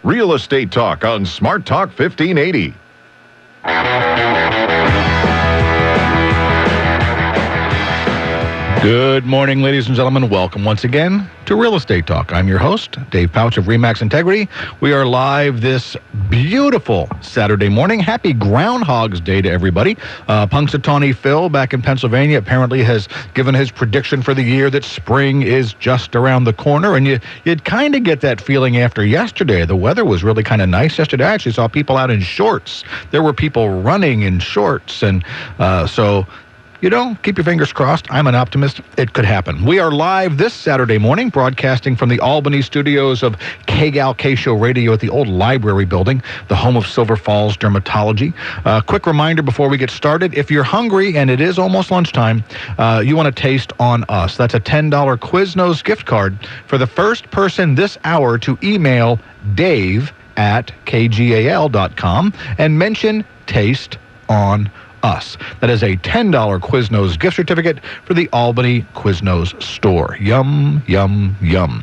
Real Estate Talk on Smart Talk 1580. Good morning, ladies and gentlemen. Welcome once again to Real Estate Talk. I'm your host, Dave Pautsch of RE/MAX Integrity. We are live this beautiful Saturday morning. Happy Groundhog's Day to everybody. Punxsutawney Phil back in Pennsylvania apparently has given his prediction for the year that spring is just around the corner. And you'd kind of get that feeling after yesterday. The weather was really kind of nice yesterday. I actually saw people out in shorts. There were people running in shorts. And keep your fingers crossed. I'm an optimist. It could happen. We are live this Saturday morning, broadcasting from the Albany studios of KGAL K-Show Radio at the old library building, the home of Silver Falls Dermatology. Quick reminder before we get started, if you're hungry, and it is almost lunchtime, you want to taste on us. That's a $10 Quiznos gift card for the first person this hour to email dave@kgal.com and mention Taste on Us. That is a $10 Quiznos gift certificate for the Albany Quiznos store. Yum, yum, yum.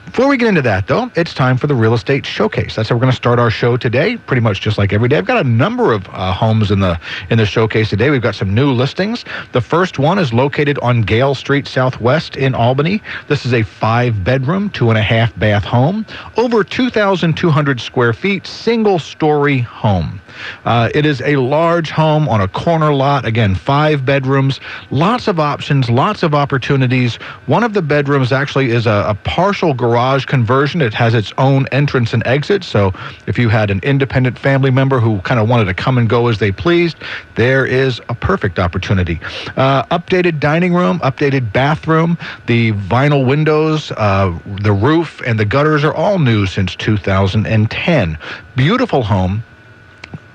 Before we get into that, though, it's time for the Real Estate Showcase. That's how we're going to start our show today, pretty much just like every day. I've got a number of homes in the showcase today. We've got some new listings. The first one is located on Gale Street Southwest in Albany. This is a 5-bedroom, 2.5-bath home, over 2,200 square feet, single-story home. It is a large home on a corner lot. Again, 5 bedrooms, lots of options, lots of opportunities. One of the bedrooms actually is a partial garage conversion. It has its own entrance and exit. So if you had an independent family member who kind of wanted to come and go as they pleased, there is a perfect opportunity. Updated dining room, updated bathroom, the vinyl windows, the roof, and the gutters are all new since 2010. Beautiful home.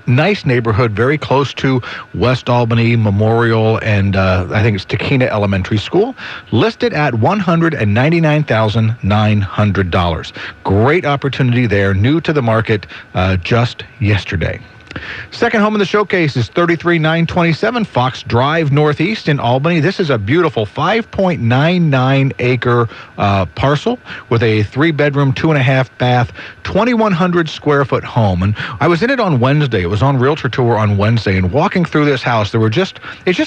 Nice neighborhood, very close to West Albany Memorial and I think it's Takina Elementary School, listed at $199,900. Great opportunity there, new to the market just yesterday. Second home in the showcase is 33927 Fox Drive Northeast in Albany. This is a beautiful 5.99-acre parcel with a 3-bedroom, 2.5-bath, 2,100 square foot home. And I was in it on Wednesday. It was on Realtor Tour on Wednesday. And walking through this house, it just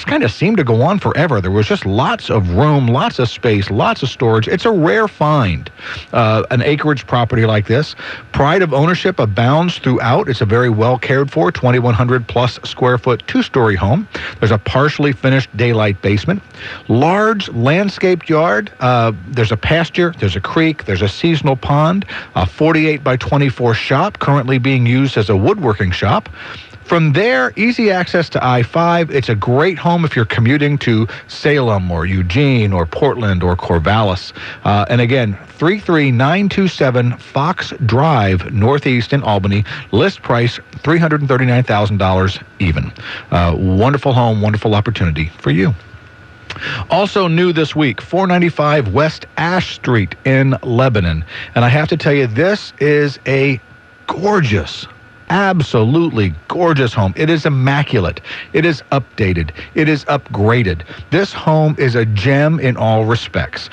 kind of seemed to go on forever. There was just lots of room, lots of space, lots of storage. It's a rare find, an acreage property like this. Pride of ownership abounds throughout. It's a very well cared for 2,100 plus square foot 2-story home. There's a partially finished daylight basement. Large landscaped yard. There's a pasture. There's a creek. There's a seasonal pond. A 48 by 24 shop currently being used as a woodworking shop. From there, easy access to I-5. It's a great home if you're commuting to Salem or Eugene or Portland or Corvallis. And again, 33927 Fox Drive Northeast in Albany. List price $339,000 even. Wonderful home, wonderful opportunity for you. Also new this week, 495 West Ash Street in Lebanon. And I have to tell you, this is a gorgeous, absolutely gorgeous home. It is immaculate. It is updated. It is upgraded. This home is a gem in all respects.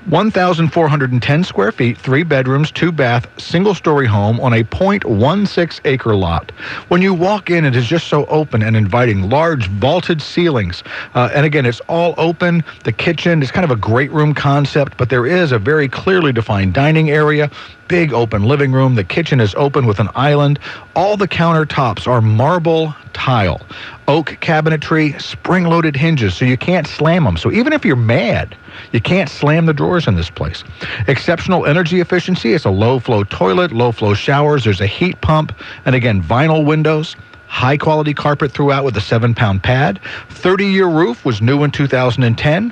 1,410 square feet, 3 bedrooms, 2-bath, single-story home on a 0.16 acre lot. When you walk in, it is just so open and inviting. Large vaulted ceilings. And again, it's all open. The kitchen is kind of a great room concept, but there is a very clearly defined dining area. Big open living room. The kitchen is open with an island. All the countertops are marble tile. Oak cabinetry, spring-loaded hinges, so you can't slam them. So even if you're mad, you can't slam the drawers in this place. Exceptional energy efficiency. It's a low-flow toilet, low-flow showers. There's a heat pump. And again, vinyl windows. High-quality carpet throughout with a 7-pound pad. 30-year roof, was new in 2010.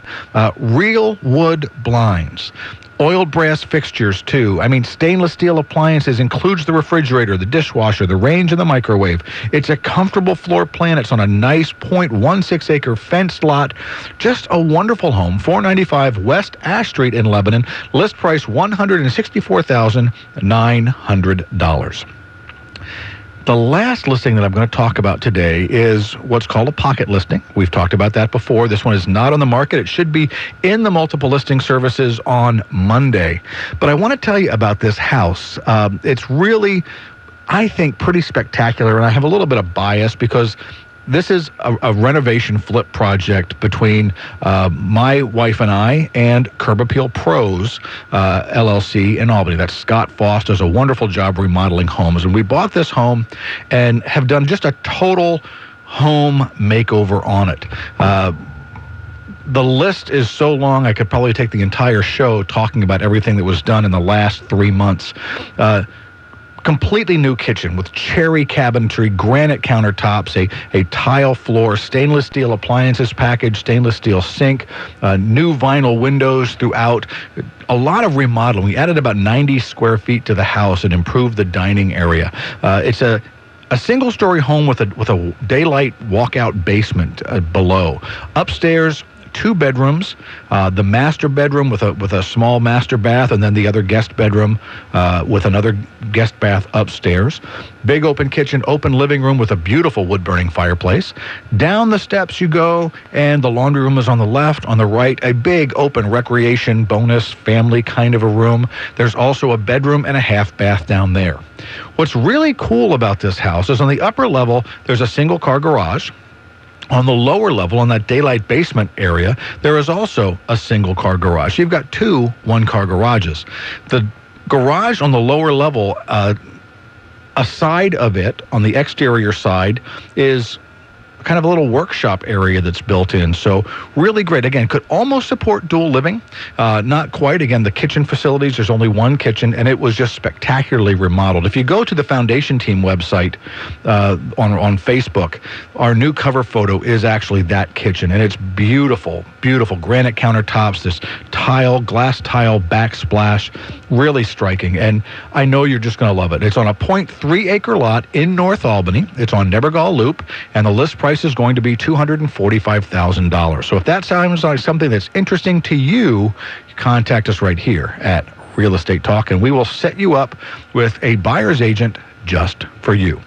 Real wood blinds. Oiled brass fixtures, too. I mean, stainless steel appliances includes the refrigerator, the dishwasher, the range, and the microwave. It's a comfortable floor plan. It's on a nice 0.16 acre fenced lot. Just a wonderful home. 495 West Ash Street in Lebanon. List price $164,900. The last listing that I'm going to talk about today is what's called a pocket listing. We've talked about that before. This one is not on the market. It should be in the multiple listing services on Monday. But I want to tell you about this house. It's really, I think, pretty spectacular, and I have a little bit of bias because this is a renovation flip project between my wife and I and Curb Appeal Pros, LLC in Albany. That's Scott Foss does a wonderful job remodeling homes. And we bought this home and have done just a total home makeover on it. The list is so long, I could probably take the entire show talking about everything that was done in the last 3 months. Completely new kitchen with cherry cabinetry, granite countertops, a tile floor, stainless steel appliances package, stainless steel sink, new vinyl windows throughout. A lot of remodeling. We added about 90 square feet to the house and improved the dining area. It's a single-story home with a daylight walkout basement below. Upstairs, 2 bedrooms, the master bedroom with a small master bath, and then the other guest bedroom with another guest bath upstairs. Big open kitchen, open living room with a beautiful wood-burning fireplace. Down the steps you go, and the laundry room is on the left. On the right, a big open recreation, bonus, family kind of a room. There's also a bedroom and a half bath down there. What's really cool about this house is on the upper level, there's a single-car garage. On the lower level, on that daylight basement area, there is also a single-car garage. You've got 2 one-car garages. The garage on the lower level, a side of it, on the exterior side, is kind of a little workshop area that's built in. So really great. Again, could almost support dual living. Not quite. Again, the kitchen facilities, there's only 1 kitchen, and it was just spectacularly remodeled. If you go to the Foundation Team website on Facebook, our new cover photo is actually that kitchen, and it's beautiful, beautiful. Granite countertops, this glass tile backsplash, really striking. And I know you're just going to love it. It's on a 0.3 acre lot in North Albany. It's on Nevergall Loop, and the list price is going to be $245,000. So if that sounds like something that's interesting to you, contact us right here at Real Estate Talk, and we will set you up with a buyer's agent just for you.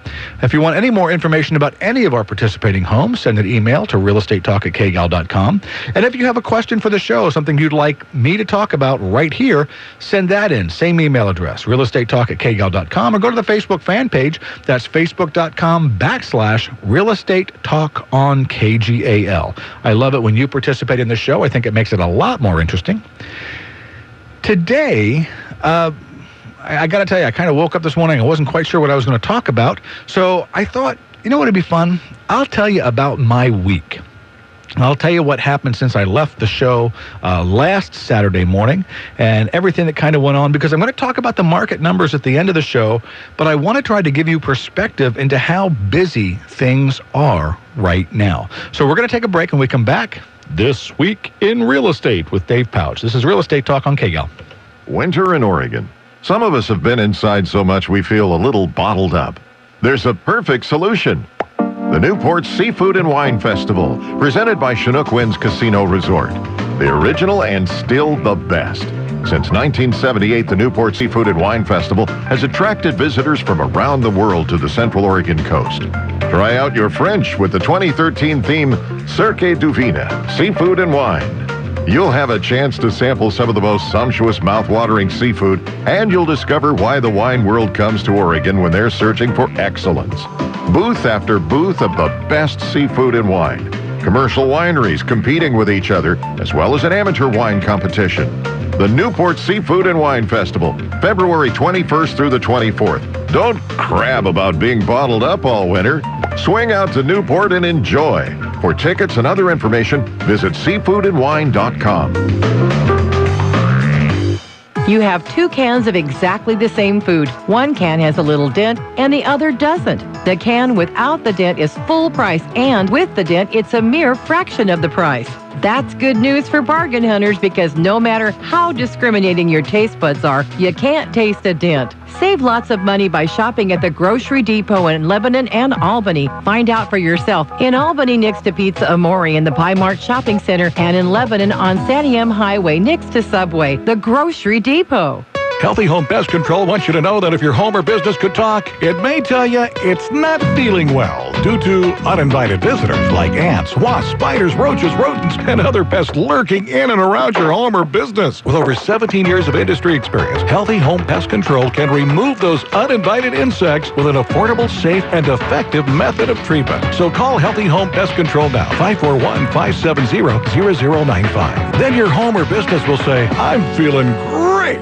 If you want any more information about any of our participating homes, send an email to realestatetalk@kgal.com. And if you have a question for the show, something you'd like me to talk about right here, send that in. Same email address, realestatetalk@kgal.com, or go to the Facebook fan page. That's facebook.com/realestatetalk on KGAL. I love it when you participate in the show. I think it makes it a lot more interesting. Today, I got to tell you, I kind of woke up this morning. I wasn't quite sure what I was going to talk about. So I thought, you know what would be fun? I'll tell you about my week. I'll tell you what happened since I left the show last Saturday morning and everything that kind of went on, because I'm going to talk about the market numbers at the end of the show, but I want to try to give you perspective into how busy things are right now. So we're going to take a break, and we come back. This Week in Real Estate with Dave Pautsch. This is Real Estate Talk on KGAL. Winter in Oregon. Some of us have been inside so much we feel a little bottled up. There's a perfect solution. The Newport Seafood and Wine Festival, presented by Chinook Winds Casino Resort. The original and still the best. Since 1978, the Newport Seafood and Wine Festival has attracted visitors from around the world to the Central Oregon coast. Try out your French with the 2013 theme, Cirque du Vin, Seafood and Wine. You'll have a chance to sample some of the most sumptuous, mouth-watering seafood, and you'll discover why the wine world comes to Oregon when they're searching for excellence. Booth after booth of the best seafood and wine. Commercial wineries competing with each other, as well as an amateur wine competition. The Newport Seafood and Wine Festival, February 21st through the 24th. Don't crab about being bottled up all winter. Swing out to Newport and enjoy. For tickets and other information, visit seafoodandwine.com. You have 2 cans of exactly the same food. One can has a little dent and the other doesn't. The can without the dent is full price, and with the dent, it's a mere fraction of the price. That's good news for bargain hunters, because no matter how discriminating your taste buds are, you can't taste a dent. Save lots of money by shopping at the Grocery Depot in Lebanon and Albany. Find out for yourself. In Albany, next to Pizza Amore in the Pie Mart Shopping Center, and in Lebanon on Santiam Highway next to Subway. The Grocery Depot. Healthy Home Pest Control wants you to know that if your home or business could talk, it may tell you it's not feeling well due to uninvited visitors like ants, wasps, spiders, roaches, rodents, and other pests lurking in and around your home or business. With over 17 years of industry experience, Healthy Home Pest Control can remove those uninvited insects with an affordable, safe, and effective method of treatment. So call Healthy Home Pest Control now, 541-570-0095. Then your home or business will say, I'm feeling great.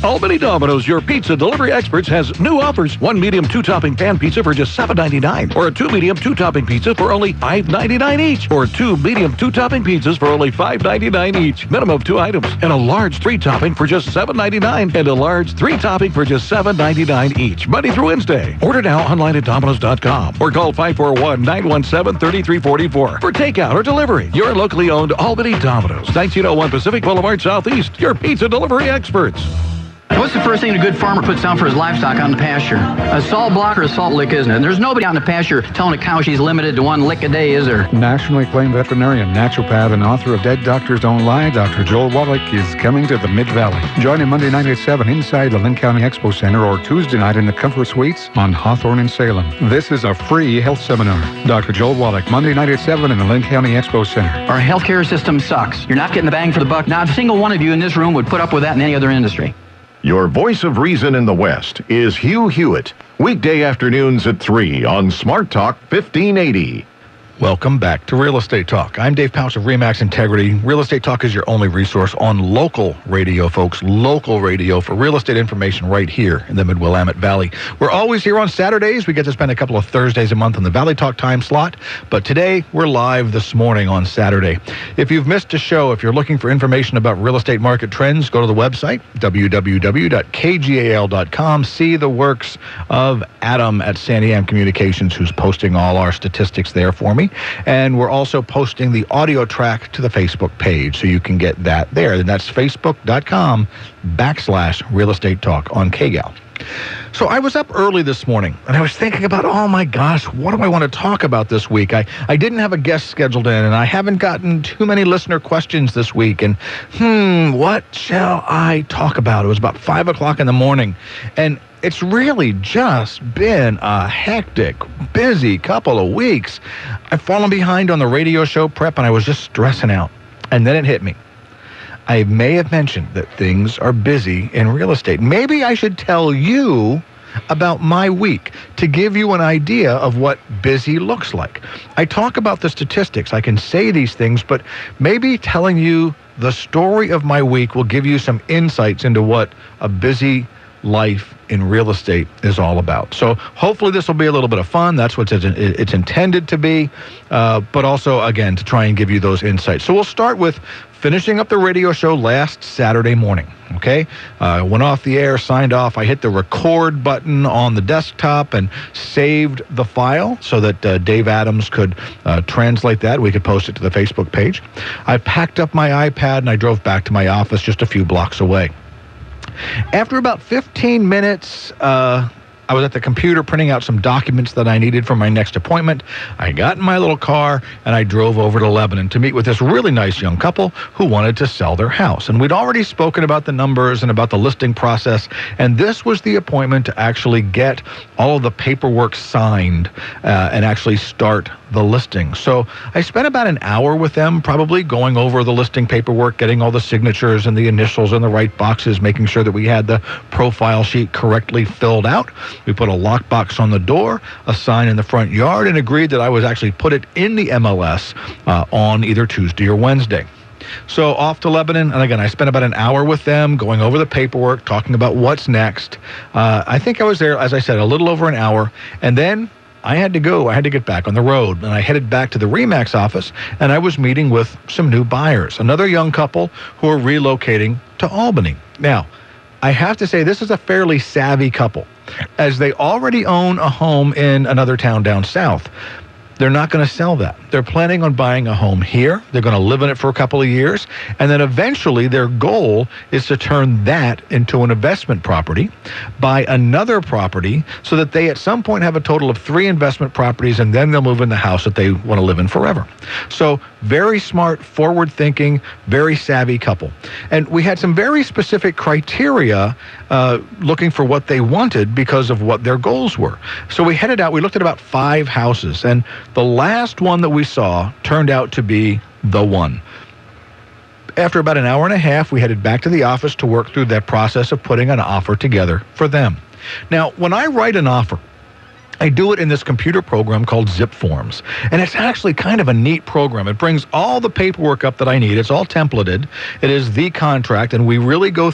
Albany Domino's, your pizza delivery experts, has new offers. 1 medium 2-topping pan pizza for just $7.99. Or a 2 medium 2-topping pizza for only $5.99 each. Or 2 medium 2-topping pizzas for only $5.99 each. Minimum of 2 items. And a large 3-topping for just $7.99. And a large 3-topping for just $7.99 each. Monday through Wednesday. Order now online at Domino's.com. Or call 541-917-3344 for takeout or delivery. Your locally owned Albany Domino's. 1901 Pacific Boulevard Southeast. Your pizza delivery experts. What's the first thing a good farmer puts down for his livestock on the pasture? A salt block or a salt lick, isn't it? And there's nobody out in the pasture telling a cow she's limited to 1 lick a day, is there? Nationally acclaimed veterinarian, naturopath, and author of Dead Doctors Don't Lie, Dr. Joel Wallach is coming to the Mid-Valley. Join him Monday night at 7 inside the Lynn County Expo Center or Tuesday night in the Comfort Suites on Hawthorne and Salem. This is a free health seminar. Dr. Joel Wallach, Monday night at 7 in the Lynn County Expo Center. Our healthcare system sucks. You're not getting the bang for the buck. Not a single one of you in this room would put up with that in any other industry. Your voice of reason in the West is Hugh Hewitt. Weekday afternoons at 3 on Smart Talk 1580. Welcome back to Real Estate Talk. I'm Dave Pautsch of RE/MAX Integrity. Real Estate Talk is your only resource on local radio, folks. Local radio for real estate information right here in the Mid-Willamette Valley. We're always here on Saturdays. We get to spend a couple of Thursdays a month on the Valley Talk time slot. But today, we're live this morning on Saturday. If you've missed a show, if you're looking for information about real estate market trends, go to the website, www.kgal.com. See the works of Adam at Santiam Communications, who's posting all our statistics there for me. And we're also posting the audio track to the Facebook page, so you can get that there. And that's facebook.com/Real Estate Talk on KGAL. So I was up early this morning, and I was thinking about, oh my gosh, what do I want to talk about this week? I didn't have a guest scheduled in, and I haven't gotten too many listener questions this week. And, what shall I talk about? It was about 5 o'clock in the morning, and it's really just been a hectic, busy couple of weeks. I've fallen behind on the radio show prep, and I was just stressing out. And then it hit me. I may have mentioned that things are busy in real estate. Maybe I should tell you about my week to give you an idea of what busy looks like. I talk about the statistics. I can say these things, but maybe telling you the story of my week will give you some insights into what a busy life in real estate is all about. So hopefully this will be a little bit of fun. That's what it's intended to be, but also, again, to try and give you those insights. So we'll start with finishing up the radio show last Saturday morning, okay? Went off the air, signed off. I hit the record button on the desktop and saved the file so that Dave Adams could translate that. We could post it to the Facebook page. I packed up my iPad and I drove back to my office just a few blocks away. After about 15 minutes, I was at the computer printing out some documents that I needed for my next appointment. I got in my little car and I drove over to Lebanon to meet with this really nice young couple who wanted to sell their house. And we'd already spoken about the numbers and about the listing process. And this was the appointment to actually get all of the paperwork signed and actually start the listing. So I spent about an hour with them, probably going over the listing paperwork, getting all the signatures and the initials in the right boxes, making sure that we had the profile sheet correctly filled out. We put a lockbox on the door, a sign in the front yard, and agreed that I would actually put it in the MLS on either Tuesday or Wednesday. So off to Lebanon, and again, I spent about an hour with them, going over the paperwork, talking about what's next. I think I was there, as I said, a little over an hour, and then I had to go. I had to get back on the road, and I headed back to the RE/MAX office, and I was meeting with some new buyers, another young couple who are relocating to Albany. Now, I have to say this is a fairly savvy couple, as they already own a home in another town down south. They're not going to sell that. They're planning on buying a home here. They're going to live in it for a couple of years. And then eventually their goal is to turn that into an investment property, buy another property so that they at some point have a total of 3 investment properties, and then they'll move in the house that they want to live in forever. So very smart, forward-thinking, very savvy couple. And we had some very specific criteria looking for what they wanted because of what their goals were. So we headed out. We looked at about 5 houses, and the last one that we saw turned out to be the one. After about an hour and a half, we headed back to the office to work through that process of putting an offer together for them. Now, when I write an offer, I do it in this computer program called Zip Forms. And it's actually kind of a neat program. It brings all the paperwork up that I need. It's all templated. It is the contract, and we really go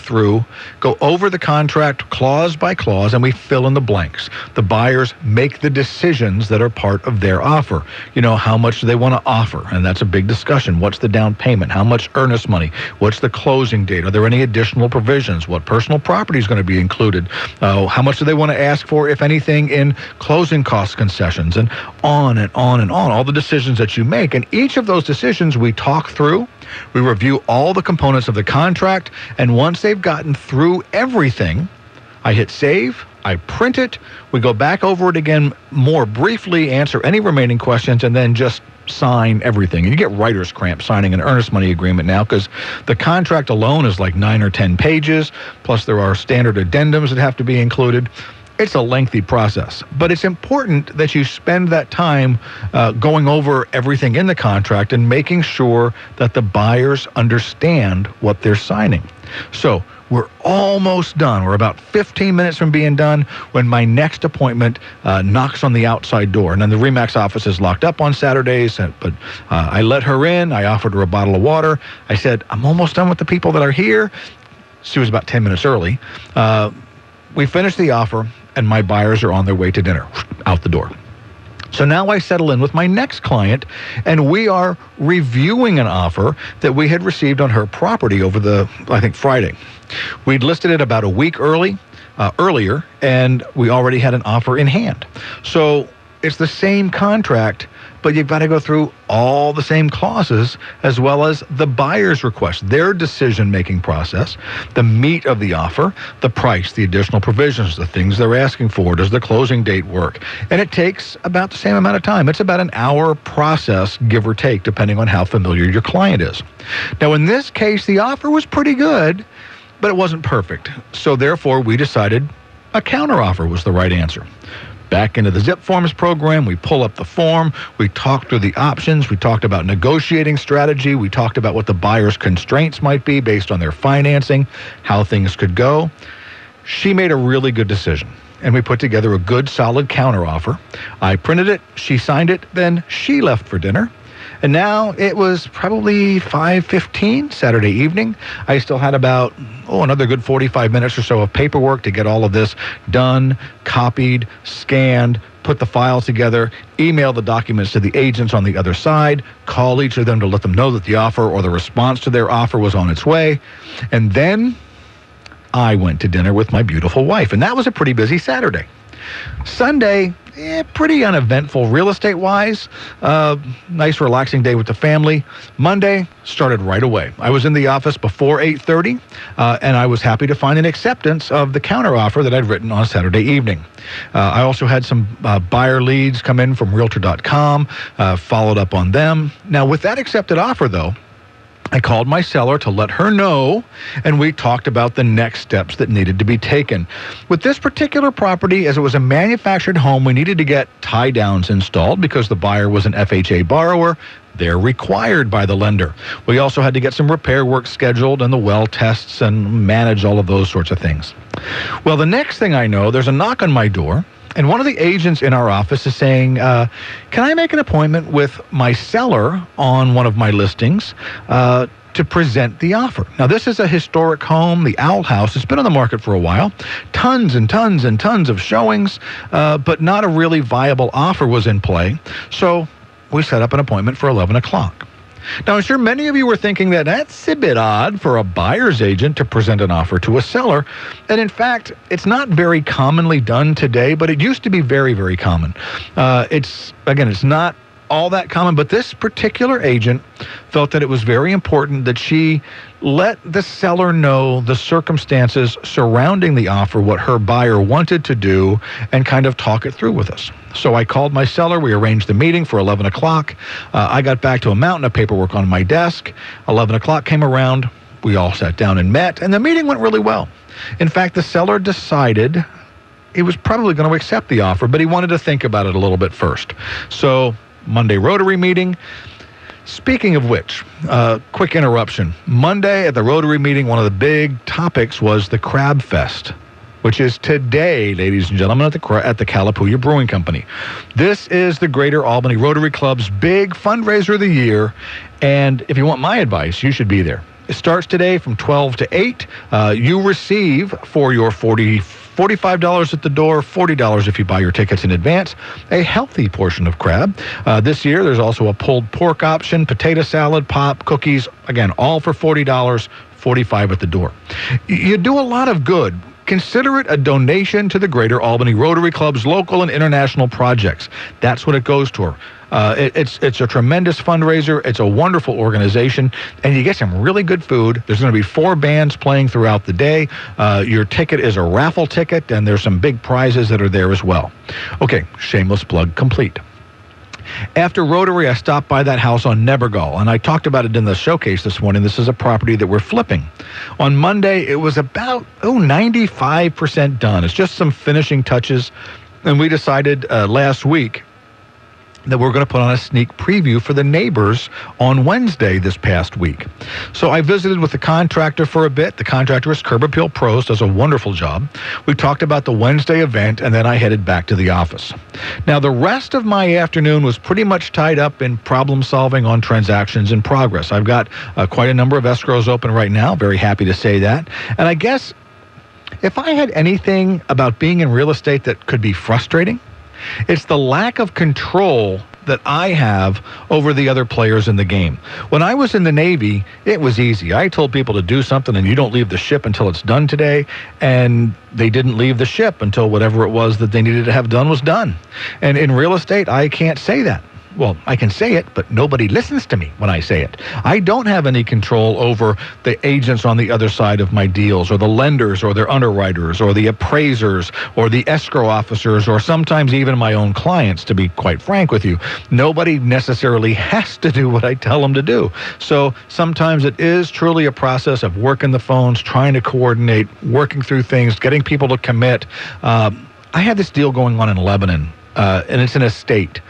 over the contract clause by clause, and we fill in the blanks. The buyers make the decisions that are part of their offer. You know, how much do they want to offer? And that's a big discussion. What's the down payment? How much earnest money? What's the closing date? Are there any additional provisions? What personal property is going to be included? How much do they want to ask for, if anything, in closing cost concessions, and on and on and on, all the decisions that you make. And each of those decisions we talk through, we review all the components of the contract, and once they've gotten through everything, I hit save, I print it, we go back over it again more briefly, answer any remaining questions, and then just sign everything. And you get writer's cramp signing an earnest money agreement now, because the contract alone is like 9 or 10 pages, plus there are standard addendums that have to be included. It's a lengthy process, but it's important that you spend that time going over everything in the contract and making sure that the buyers understand what they're signing. So we're almost done. We're about 15 minutes from being done when my next appointment knocks on the outside door. And then the RE/MAX office is locked up on Saturdays, but I let her in. I offered her a bottle of water. I said, I'm almost done with the people that are here. She was about 10 minutes early. We finished the offer, and my buyers are on their way to dinner, out the door. So now I settle in with my next client, and we are reviewing an offer that we had received on her property over Friday. We'd listed it about a week earlier, and we already had an offer in hand. So it's the same contract, but you've got to go through all the same clauses, as well as the buyer's request, their decision-making process, the meat of the offer, the price, the additional provisions, the things they're asking for, does the closing date work? And it takes about the same amount of time. It's about an hour process, give or take, depending on how familiar your client is. Now, in this case, the offer was pretty good, but it wasn't perfect. So therefore, we decided a counteroffer was the right answer. Back into the Zip Forms program, we pull up the form, we talk through the options, we talked about negotiating strategy, we talked about what the buyer's constraints might be based on their financing, how things could go. She made a really good decision, and we put together a good, solid counteroffer. I printed it, she signed it, then she left for dinner. And now it was probably 5:15 Saturday evening. I still had about, another good 45 minutes or so of paperwork to get all of this done, copied, scanned, put the files together, email the documents to the agents on the other side, call each of them to let them know that the offer or the response to their offer was on its way. And then I went to dinner with my beautiful wife, and that was a pretty busy Saturday. Sunday, pretty uneventful real estate-wise. Nice, relaxing day with the family. Monday started right away. I was in the office before 8:30, and I was happy to find an acceptance of the counteroffer that I'd written on Saturday evening. I also had some buyer leads come in from Realtor.com, followed up on them. Now, with that accepted offer, though, I called my seller to let her know, and we talked about the next steps that needed to be taken. With this particular property, as it was a manufactured home, we needed to get tie-downs installed because the buyer was an FHA borrower. They're required by the lender. We also had to get some repair work scheduled and the well tests and manage all of those sorts of things. Well, the next thing I know, there's a knock on my door, and one of the agents in our office is saying, can I make an appointment with my seller on one of my listings to present the offer? Now, this is a historic home, the Owl House. It's been on the market for a while. Tons and tons and tons of showings, but not a really viable offer was in play. So we set up an appointment for 11 o'clock. Now, I'm sure many of you were thinking that that's a bit odd for a buyer's agent to present an offer to a seller. And in fact, it's not very commonly done today, but it used to be very, very common. It's not all that common, but this particular agent felt that it was very important that she let the seller know the circumstances surrounding the offer, what her buyer wanted to do, and kind of talk it through with us. So I called my seller. We arranged the meeting for 11 o'clock. I got back to a mountain of paperwork on my desk. 11 o'clock came around. We all sat down and met, and the meeting went really well. In fact, the seller decided he was probably going to accept the offer, but he wanted to think about it a little bit first. So Monday Rotary meeting. Speaking of which, quick interruption. Monday at the Rotary meeting, one of the big topics was the Crab Fest, which is today, ladies and gentlemen, at the Calapooya Brewing Company. This is the Greater Albany Rotary Club's big fundraiser of the year, and if you want my advice, you should be there. It starts today from 12 to 8. You receive for your $45 at the door, $40 if you buy your tickets in advance, a healthy portion of crab. This year, there's also a pulled pork option, potato salad, pop, cookies, again, all for $40, $45 at the door. You do a lot of good. Consider it a donation to the Greater Albany Rotary Club's local and international projects. That's what it goes toward. It's a tremendous fundraiser. It's a wonderful organization, and you get some really good food. There's going to be 4 bands playing throughout the day. Your ticket is a raffle ticket, and there's some big prizes that are there as well. Okay, shameless plug complete. After Rotary, I stopped by that house on Nebergall, and I talked about it in the showcase this morning. This is a property that we're flipping. On Monday, it was about 95% done. It's just some finishing touches, and we decided last week that we're going to put on a sneak preview for the neighbors on Wednesday this past week. So I visited with the contractor for a bit. The contractor is Curb Appeal Pros, does a wonderful job. We talked about the Wednesday event, and then I headed back to the office. Now, the rest of my afternoon was pretty much tied up in problem solving on transactions in progress. I've got quite a number of escrows open right now. Very happy to say that. And I guess if I had anything about being in real estate that could be frustrating, it's the lack of control that I have over the other players in the game. When I was in the Navy, it was easy. I told people to do something, and you don't leave the ship until it's done today, and they didn't leave the ship until whatever it was that they needed to have done was done. And in real estate, I can't say that. Well, I can say it, but nobody listens to me when I say it. I don't have any control over the agents on the other side of my deals, or the lenders, or their underwriters, or the appraisers, or the escrow officers, or sometimes even my own clients, to be quite frank with you. Nobody necessarily has to do what I tell them to do. So sometimes it is truly a process of working the phones, trying to coordinate, working through things, getting people to commit. I had this deal going on in Lebanon. And it's an estate.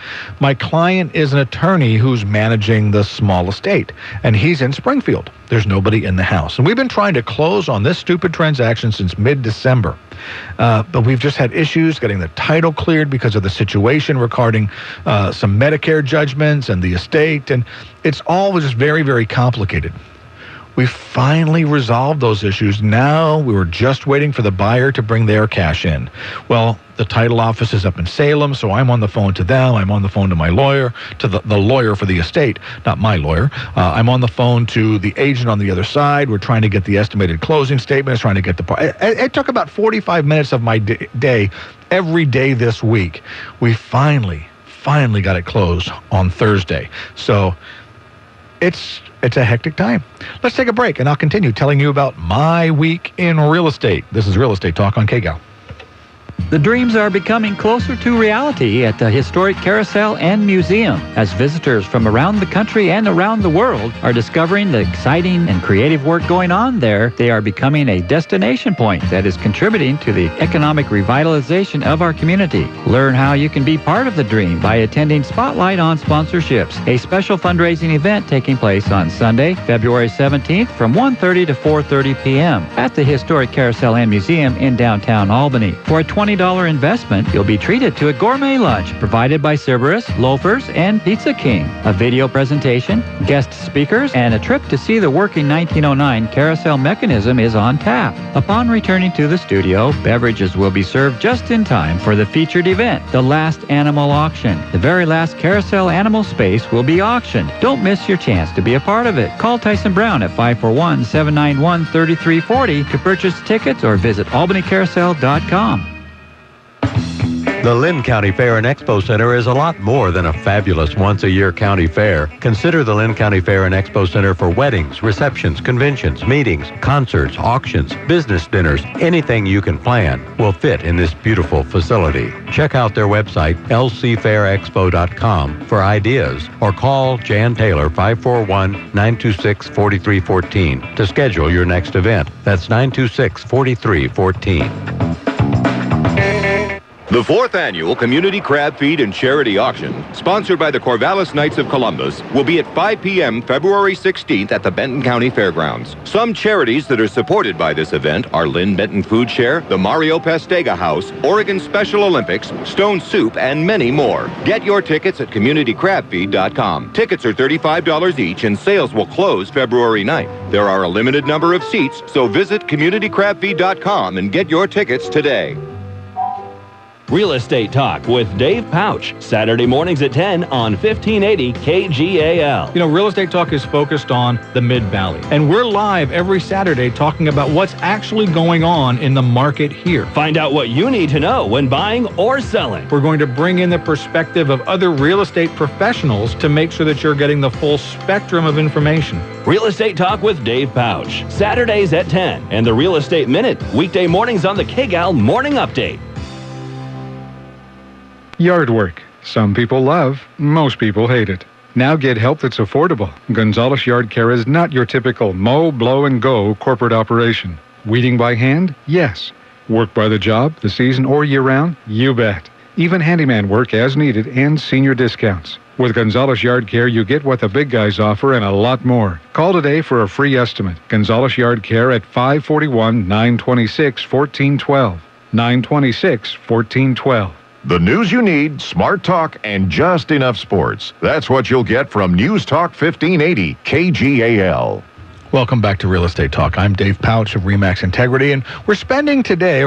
My client is an attorney who's managing the small estate, and he's in Springfield. There's nobody in the house. And we've been trying to close on this stupid transaction since mid-December. But we've just had issues getting the title cleared because of the situation regarding some Medicare judgments and the estate, and it's all just very, very complicated. We finally resolved those issues. Now we were just waiting for the buyer to bring their cash in. Well, the title office is up in Salem, so I'm on the phone to them. I'm on the phone to my lawyer, to the lawyer for the estate, not my lawyer. I'm on the phone to the agent on the other side. We're trying to get the estimated closing statements, trying to get the... It took about 45 minutes of my day every day this week. We finally got it closed on Thursday. So it's a hectic time. Let's take a break, and I'll continue telling you about my week in real estate. This is Real Estate Talk on KGAL. The dreams are becoming closer to reality at the historic Carousel and Museum as visitors from around the country and around the world are discovering the exciting and creative work going on there. They are becoming a destination point that is contributing to the economic revitalization of our community. Learn how you can be part of the dream by attending Spotlight on Sponsorships, a special fundraising event taking place on Sunday, February 17th from 1:30 to 4:30 p.m. at the historic Carousel and Museum in downtown Albany. For a $20 investment, you'll be treated to a gourmet lunch provided by Cerberus, Loafers, and Pizza King, a video presentation, guest speakers, and a trip to see the working 1909 carousel mechanism is on tap. Upon returning to the studio, beverages will be served just in time for the featured event, the last animal auction. The very last carousel animal space will be auctioned. Don't miss your chance to be a part of it. Call Tyson Brown at 541-791-3340 to purchase tickets or visit albanycarousel.com. The Lynn County Fair and Expo Center is a lot more than a fabulous once-a-year county fair. Consider the Lynn County Fair and Expo Center for weddings, receptions, conventions, meetings, concerts, auctions, business dinners. Anything you can plan will fit in this beautiful facility. Check out their website, lcfairexpo.com, for ideas, or call Jan Taylor 541-926-4314 to schedule your next event. That's 926-4314. The 4th Annual Community Crab Feed and Charity Auction, sponsored by the Corvallis Knights of Columbus, will be at 5 p.m. February 16th at the Benton County Fairgrounds. Some charities that are supported by this event are Lynn Benton Food Share, the Mario Pastega House, Oregon Special Olympics, Stone Soup, and many more. Get your tickets at communitycrabfeed.com. Tickets are $35 each and sales will close February 9th. There are a limited number of seats, so visit communitycrabfeed.com and get your tickets today. Real Estate Talk with Dave Pautsch, Saturday mornings at 10 on 1580 KGAL. You know, Real Estate Talk is focused on the Mid-Valley, and we're live every Saturday talking about what's actually going on in the market here. Find out what you need to know when buying or selling. We're going to bring in the perspective of other real estate professionals to make sure that you're getting the full spectrum of information. Real Estate Talk with Dave Pautsch, Saturdays at 10, and the Real Estate Minute, weekday mornings on the KGAL Morning Update. Yard work. Some people love, most people hate it. Now get help that's affordable. Gonzalez Yard Care is not your typical mow, blow, and go corporate operation. Weeding by hand? Yes. Work by the job, the season, or year-round? You bet. Even handyman work as needed and senior discounts. With Gonzalez Yard Care, you get what the big guys offer and a lot more. Call today for a free estimate. Gonzalez Yard Care at 541-926-1412. 926-1412. The news you need, smart talk, and just enough sports. That's what you'll get from News Talk 1580 KGAL. Welcome back to Real Estate Talk. I'm Dave Pautsch of RE/MAX Integrity, and I'm spending today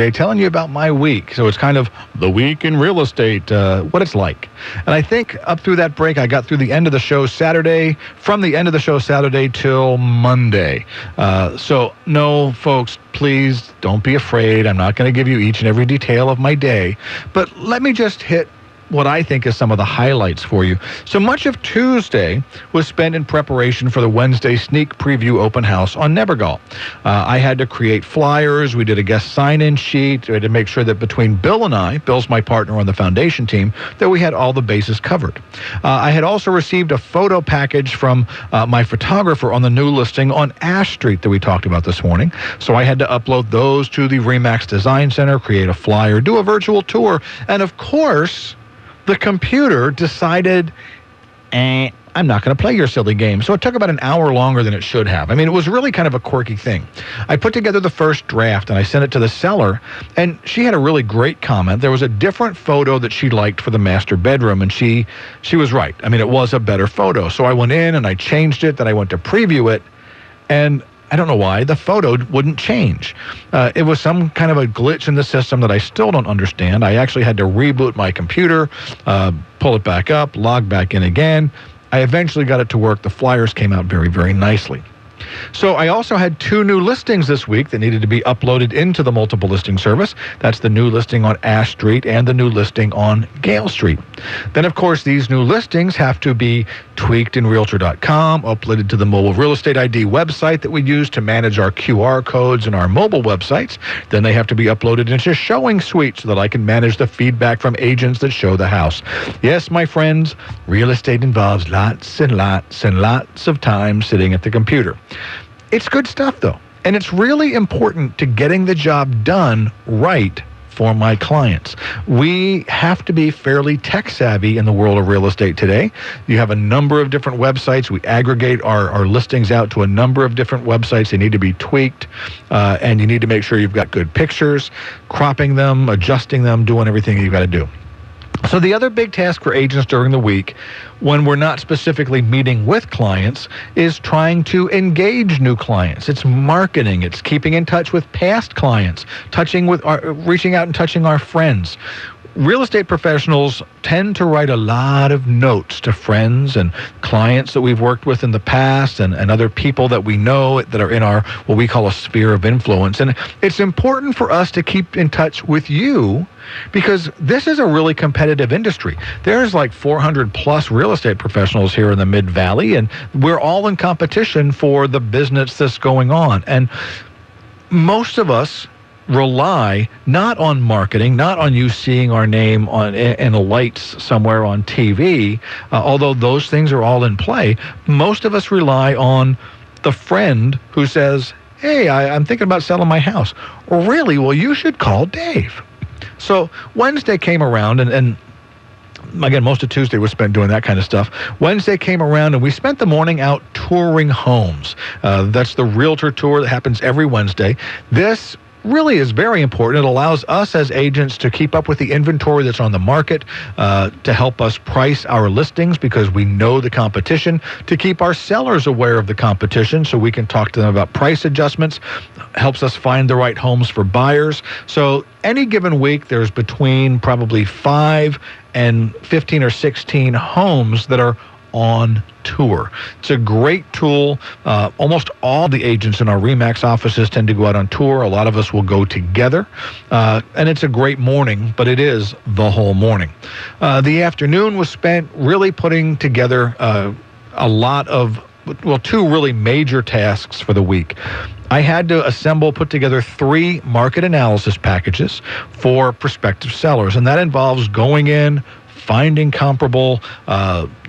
telling you about my week. So it's kind of the week in real estate, what it's like. And I think up through that break, I got through the end of the show Saturday, from the end of the show Saturday till Monday. So no, folks, please don't be afraid. I'm not going to give you each and every detail of my day, but let me just hit what I think is some of the highlights for you. So much of Tuesday was spent in preparation for the Wednesday sneak preview open house on Nebergall. I had to create flyers. We did a guest sign-in sheet. We had to make sure that between Bill and I, Bill's my partner on the foundation team, that we had all the bases covered. I had also received a photo package from my photographer on the new listing on Ash Street that we talked about this morning. So I had to upload those to the RE/MAX Design Center, create a flyer, do a virtual tour, and of course, the computer decided, I'm not going to play your silly game. So it took about an hour longer than it should have. I mean, it was really kind of a quirky thing. I put together the first draft and I sent it to the seller, and she had a really great comment. There was a different photo that she liked for the master bedroom, and she was right. I mean, it was a better photo. So I went in and I changed it, then I went to preview it, and I don't know why, the photo wouldn't change. It was some kind of a glitch in the system that I still don't understand. I actually had to reboot my computer, pull it back up, log back in again. I eventually got it to work. The flyers came out very, very nicely. So I also had 2 new listings this week that needed to be uploaded into the multiple listing service. That's the new listing on Ash Street and the new listing on Gale Street. Then, of course, these new listings have to be tweaked in Realtor.com, uploaded to the mobile real estate ID website that we use to manage our QR codes and our mobile websites. Then they have to be uploaded into Showing Suite so that I can manage the feedback from agents that show the house. Yes, my friends, real estate involves lots and lots and lots of time sitting at the computer. It's good stuff, though, and it's really important to getting the job done right for my clients. We have to be fairly tech-savvy in the world of real estate today. You have a number of different websites. We aggregate our listings out to a number of different websites. They need to be tweaked, and you need to make sure you've got good pictures, cropping them, adjusting them, doing everything you've got to do. So the other big task for agents during the week, when we're not specifically meeting with clients, is trying to engage new clients. It's marketing. It's keeping in touch with past clients, reaching out and touching our friends. real estate professionals tend to write a lot of notes to friends and clients that we've worked with in the past and other people that we know that are in our, what we call a sphere of influence. And it's important for us to keep in touch with you because this is a really competitive industry. There's like 400 plus real estate professionals here in the Mid-Valley, and we're all in competition for the business that's going on. And most of us rely not on marketing, not on you seeing our name on in the lights somewhere on TV, although those things are all in play. Most of us rely on the friend who says, hey, I'm thinking about selling my house. Really? Well, you should call Dave. So Wednesday came around, and again, most of Tuesday was spent doing that kind of stuff. Wednesday came around, and we spent the morning out touring homes. That's the realtor tour that happens every Wednesday. This really is very important. It allows us as agents to keep up with the inventory that's on the market, to help us price our listings because we know the competition, to keep our sellers aware of the competition so we can talk to them about price adjustments, helps us find the right homes for buyers. So any given week, there's between probably 5 and 15 or 16 homes that are on tour. It's a great tool. Almost all the agents in our RE/MAX offices tend to go out on tour. A lot of us will go together. And it's a great morning, but it is the whole morning. The afternoon was spent really putting together a lot of, two really major tasks for the week. I had to put together 3 market analysis packages for prospective sellers, and that involves going in, finding comparable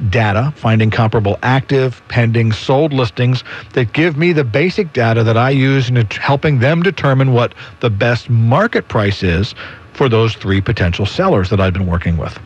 data, finding comparable active, pending, sold listings that give me the basic data that I use in helping them determine what the best market price is for those 3 potential sellers that I've been working with.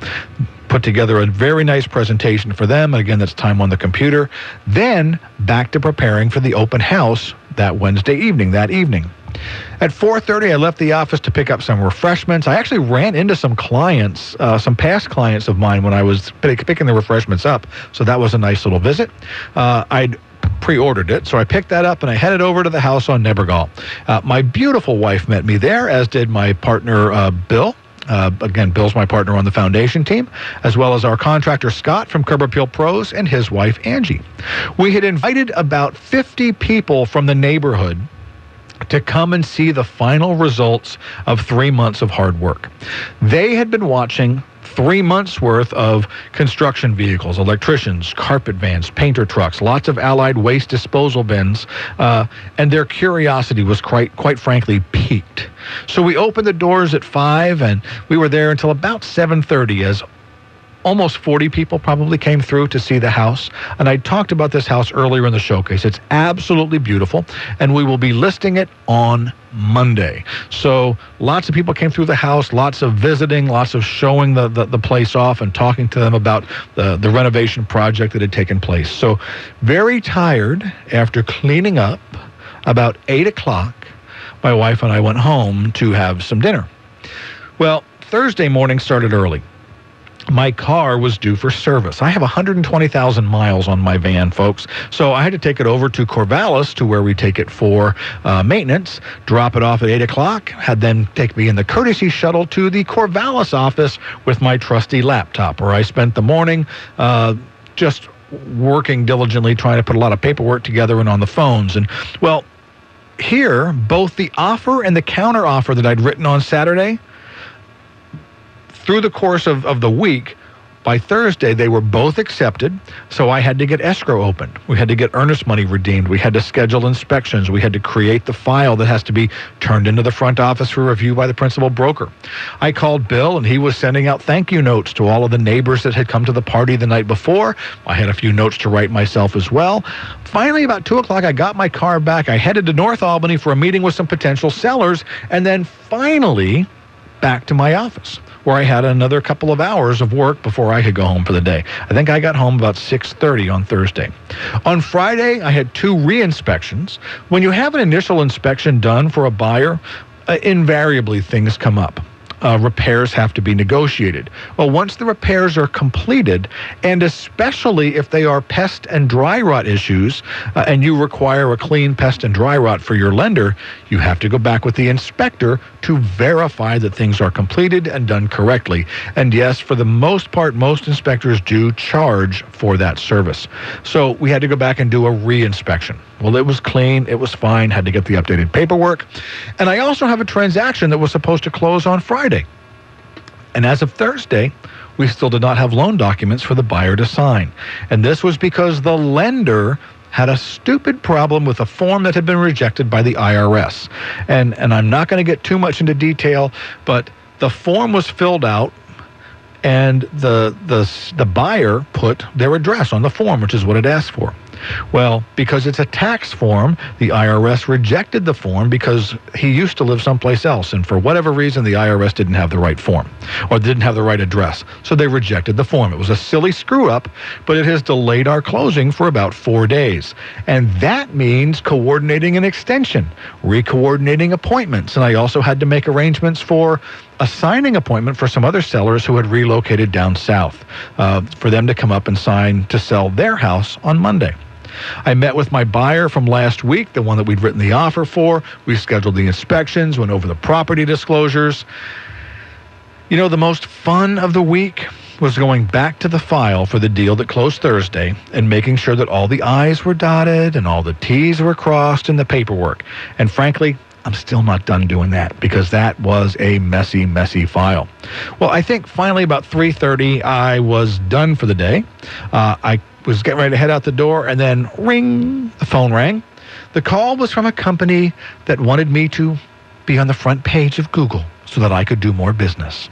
Put together a very nice presentation for them. Again, that's time on the computer. Then back to preparing for the open house that Wednesday evening, At 4:30, I left the office to pick up some refreshments. I actually ran into some clients, some past clients of mine when I was picking the refreshments up. So that was a nice little visit. I'd pre-ordered it, so I picked that up and I headed over to the house on Nebergall. My beautiful wife met me there, as did my partner, Bill. Again, Bill's my partner on the foundation team, as well as our contractor, Scott, from Curb Appeal Pros, and his wife, Angie. We had invited about 50 people from the neighborhood to come and see the final results of 3 months of hard work. They had been watching 3 months worth of construction vehicles, electricians, carpet vans, painter trucks, lots of allied waste disposal bins, and their curiosity was quite frankly piqued. So we opened the doors at 5, and we were there until about 7:30 as almost 40 people probably came through to see the house. And I talked about this house earlier in the showcase. It's absolutely beautiful, and we will be listing it on Monday. So lots of people came through the house, lots of visiting, lots of showing the place off and talking to them about the renovation project that had taken place. So very tired after cleaning up. About 8 o'clock, my wife and I went home to have some dinner. Well, Thursday morning started early. My car was due for service. I have 120,000 miles on my van, folks. So I had to take it over to Corvallis, to where we take it for maintenance, drop it off at 8 o'clock, had them take me in the courtesy shuttle to the Corvallis office with my trusty laptop, where I spent the morning just working diligently, trying to put a lot of paperwork together and on the phones. And, well, here, both the offer and the counter offer that I'd written on Saturday, through the course of the week, by Thursday, they were both accepted, so I had to get escrow opened. We had to get earnest money redeemed. We had to schedule inspections. We had to create the file that has to be turned into the front office for review by the principal broker. I called Bill, and he was sending out thank you notes to all of the neighbors that had come to the party the night before. I had a few notes to write myself as well. Finally, about 2 o'clock, I got my car back. I headed to North Albany for a meeting with some potential sellers, and then finally back to my office, where I had another couple of hours of work before I could go home for the day. I think I got home about 6:30 on Thursday. On Friday, I had 2 re-inspections. When you have an initial inspection done for a buyer, invariably things come up. repairs have to be negotiated. Well, once the repairs are completed, and especially if they are pest and dry rot issues, and you require a clean pest and dry rot for your lender, you have to go back with the inspector to verify that things are completed and done correctly. And yes, for the most part, most inspectors do charge for that service. So we had to go back and do a re-inspection. Well, it was clean, it was fine, had to get the updated paperwork. And I also have a transaction that was supposed to close on Friday. And as of Thursday, we still did not have loan documents for the buyer to sign. And this was because the lender had a stupid problem with a form that had been rejected by the IRS. And I'm not going to get too much into detail, but the form was filled out, and the buyer put their address on the form, which is what it asked for. Well, because it's a tax form, the IRS rejected the form because he used to live someplace else, and for whatever reason, the IRS didn't have the right form or didn't have the right address, so they rejected the form. It was a silly screw-up, but it has delayed our closing for about 4 days, and that means coordinating an extension, re-coordinating appointments, and I also had to make arrangements for a signing appointment for some other sellers who had relocated down south for them to come up and sign to sell their house on Monday. I met with my buyer from last week, the one that we'd written the offer for. We scheduled the inspections, went over the property disclosures. You know, the most fun of the week was going back to the file for the deal that closed Thursday and making sure that all the I's were dotted and all the T's were crossed in the paperwork. And frankly, I'm still not done doing that because that was a messy, messy file. Well, I think finally about 3:30, I was done for the day. I was getting ready to head out the door, and then ring, the phone rang. The call was from a company that wanted me to be on the front page of Google so that I could do more business.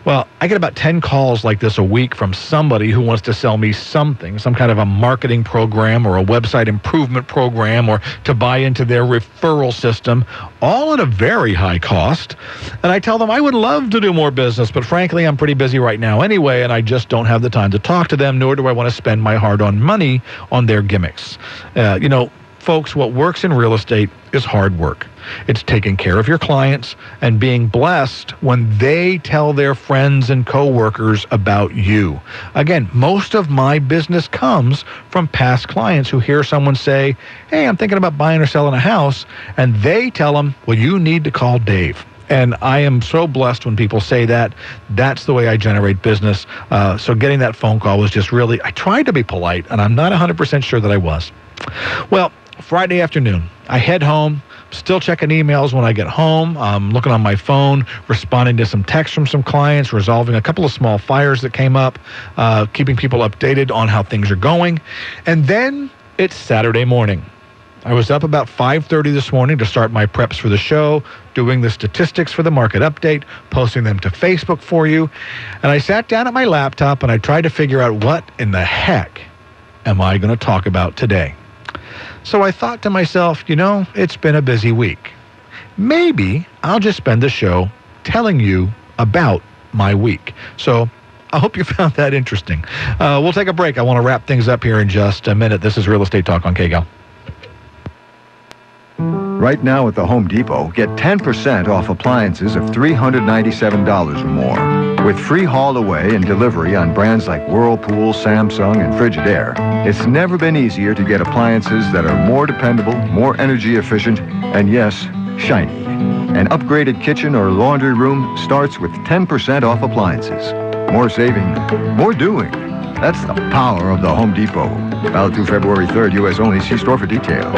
Well, I get about 10 calls like this a week from somebody who wants to sell me something, some kind of a marketing program or a website improvement program or to buy into their referral system, all at a very high cost. And I tell them I would love to do more business, but frankly, I'm pretty busy right now anyway, and I just don't have the time to talk to them, nor do I want to spend my hard-earned money on their gimmicks. Folks, what works in real estate is hard work. It's taking care of your clients and being blessed when they tell their friends and coworkers about you. Again, most of my business comes from past clients who hear someone say, hey, I'm thinking about buying or selling a house, and they tell them, well, you need to call Dave. And I am so blessed when people say that. That's the way I generate business. So getting that phone call was just really, I tried to be polite, and I'm not 100% sure that I was. Well, Friday afternoon, I head home, still checking emails when I get home. I'm looking on my phone, responding to some texts from some clients, resolving a couple of small fires that came up, keeping people updated on how things are going. And then it's Saturday morning. I was up about 5:30 this morning to start my preps for the show, doing the statistics for the market update, posting them to Facebook for you. And I sat down at my laptop and I tried to figure out what in the heck am I going to talk about today. So I thought to myself, it's been a busy week. Maybe I'll just spend the show telling you about my week. So I hope you found that interesting. We'll take a break. I want to wrap things up here in just a minute. This is Real Estate Talk on KGAL. Right now at the Home Depot, get 10% off appliances of $397 or more. With free haul away and delivery on brands like Whirlpool, Samsung, and Frigidaire, it's never been easier to get appliances that are more dependable, more energy efficient, and yes, shiny. An upgraded kitchen or laundry room starts with 10% off appliances. More saving, more doing. That's the power of the Home Depot. Valid through February 3rd, U.S. only. See store for details.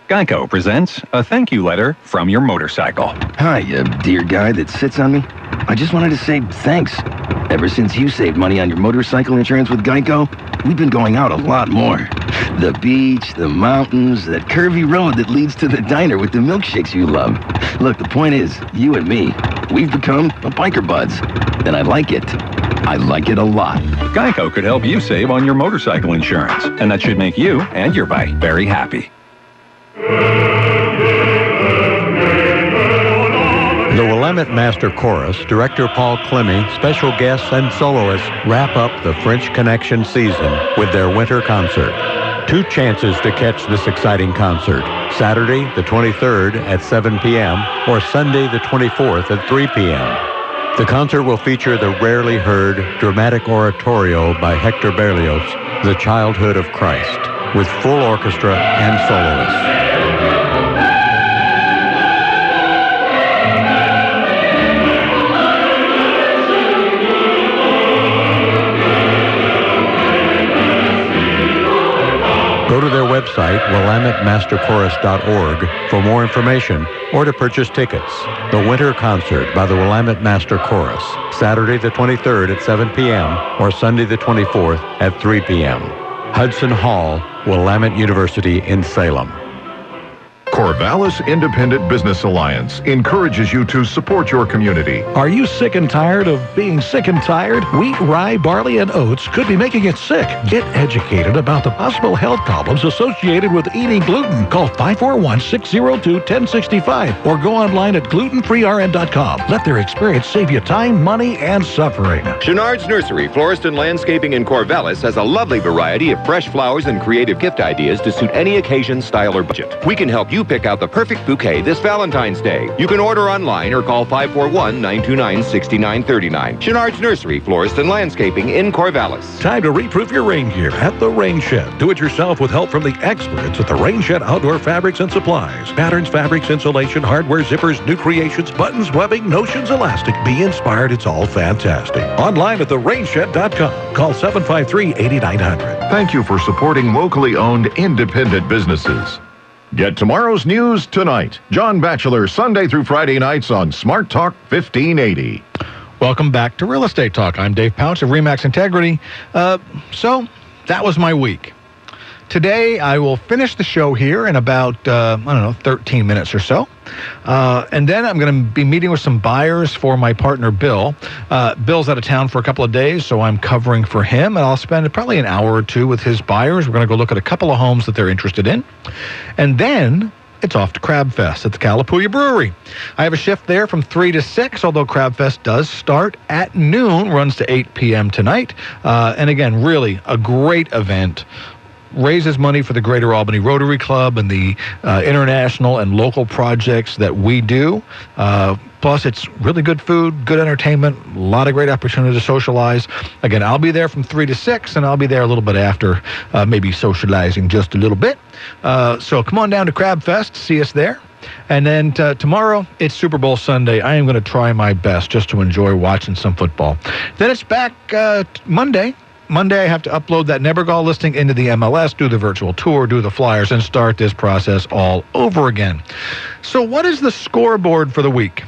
Geico presents a thank you letter from your motorcycle. Hi, dear guy that sits on me. I just wanted to say thanks. Ever since you saved money on your motorcycle insurance with Geico, we've been going out a lot more. The beach, the mountains, that curvy road that leads to the diner with the milkshakes you love. Look, the point is, you and me, we've become a biker buds. And I like it. I like it a lot. Geico could help you save on your motorcycle insurance, and that should make you and your bike very happy. The Willamette Master Chorus, Director Paul Clemmy, special guests and soloists wrap up the French Connection season with their winter concert. 2 chances to catch this exciting concert. Saturday, the 23rd at 7 p.m. or Sunday, the 24th at 3 p.m. The concert will feature the rarely heard dramatic oratorio by Hector Berlioz, The Childhood of Christ, with full orchestra and soloists. Go to their website, willametteMasterChorus.org, for more information or to purchase tickets. The Winter Concert by the Willamette Master Chorus, Saturday the 23rd at 7 p.m. or Sunday the 24th at 3 p.m. Hudson Hall, Willamette University in Salem. Corvallis Independent Business Alliance encourages you to support your community. Are you sick and tired of being sick and tired? Wheat, rye, barley, and oats could be making it sick. Get educated about the possible health problems associated with eating gluten. Call 541-602-1065 or go online at glutenfreern.com. Let their experience save you time, money, and suffering. Chenard's Nursery, Florist and Landscaping in Corvallis has a lovely variety of fresh flowers and creative gift ideas to suit any occasion, style, or budget. We can help you pick out the perfect bouquet this Valentine's Day. You can order online or call 541-929-6939. Chenard's Nursery, Florist and Landscaping in Corvallis. Time to reproof your rain gear at the Rain Shed. Do it yourself with help from the experts at the Rain Shed Outdoor Fabrics and Supplies. Patterns, fabrics, insulation, hardware, zippers, new creations, buttons, webbing, notions, elastic. Be inspired. It's all fantastic. Online at therainshed.com. Call 753-8900. Thank you for supporting locally owned independent businesses. Get tomorrow's news tonight. John Batchelor, Sunday through Friday nights on Smart Talk 1580. Welcome back to Real Estate Talk. I'm Dave Pautsch of RE/MAX Integrity. So that was my week. Today, I will finish the show here in about, 13 minutes or so. And then I'm going to be meeting with some buyers for my partner, Bill. Bill's out of town for a couple of days, so I'm covering for him. And I'll spend probably an hour or two with his buyers. We're going to go look at a couple of homes that they're interested in. And then it's off to Crab Fest at the Calapooya Brewery. I have a shift there from 3 to 6, although Crab Fest does start at noon, runs to 8 p.m. tonight. And again, really a great event. Raises money for the Greater Albany Rotary Club and the international and local projects that we do. Plus, it's really good food, good entertainment, a lot of great opportunity to socialize. Again, I'll be there from 3 to 6, and I'll be there a little bit after, maybe socializing just a little bit. So come on down to Crab Fest, see us there. And then tomorrow, it's Super Bowl Sunday. I am going to try my best just to enjoy watching some football. Then it's back Monday. Monday, I have to upload that Nebergall listing into the MLS, do the virtual tour, do the flyers, and start this process all over again. So what is the scoreboard for the week?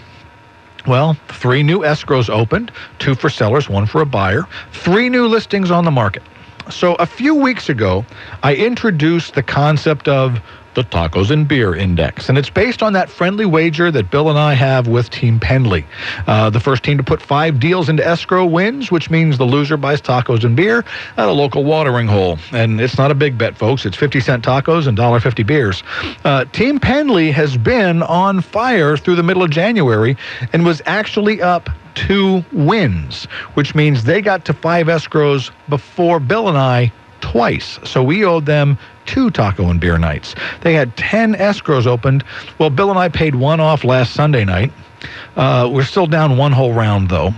Well, 3 new escrows opened, 2 for sellers, 1 for a buyer, 3 new listings on the market. So a few weeks ago, I introduced the concept of the Tacos and Beer Index. And it's based on that friendly wager that Bill and I have with Team Pendley. The first team to put 5 deals into escrow wins, which means the loser buys tacos and beer at a local watering hole. And it's not a big bet, folks. It's 50-cent tacos and $1.50 beers. Team Pendley has been on fire through the middle of January and was actually up 2 wins, which means they got to 5 escrows before Bill and I twice. So we owed them 2 taco and beer nights. They had 10 escrows opened. Well, Bill and I paid 1 off last Sunday night. We're still down 1 whole round, though.